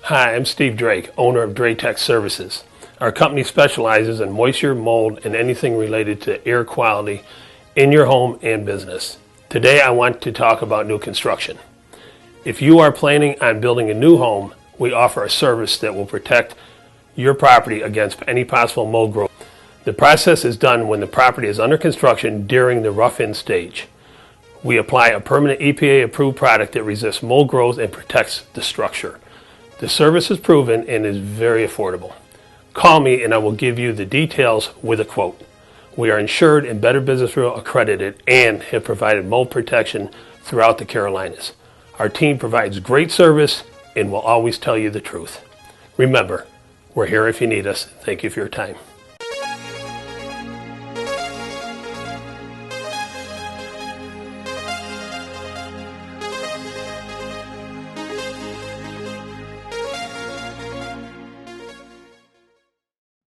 Hi, I'm Steve Drake, owner of Draytech Services. Our company specializes in moisture, mold, and anything related to air quality in your home and business. Today I want to talk about new construction. If you are planning on building a new home, we offer a service that will protect your property against any possible mold growth. The process is done when the property is under construction during the rough-in stage. We apply a permanent EPA-approved product that resists mold growth and protects the structure. The service is proven and is very affordable. Call me and I will give you the details with a quote. We are insured and Better Business Bureau accredited and have provided mold protection throughout the Carolinas. Our team provides great service and will always tell you the truth. Remember, we're here if you need us. Thank you for your time.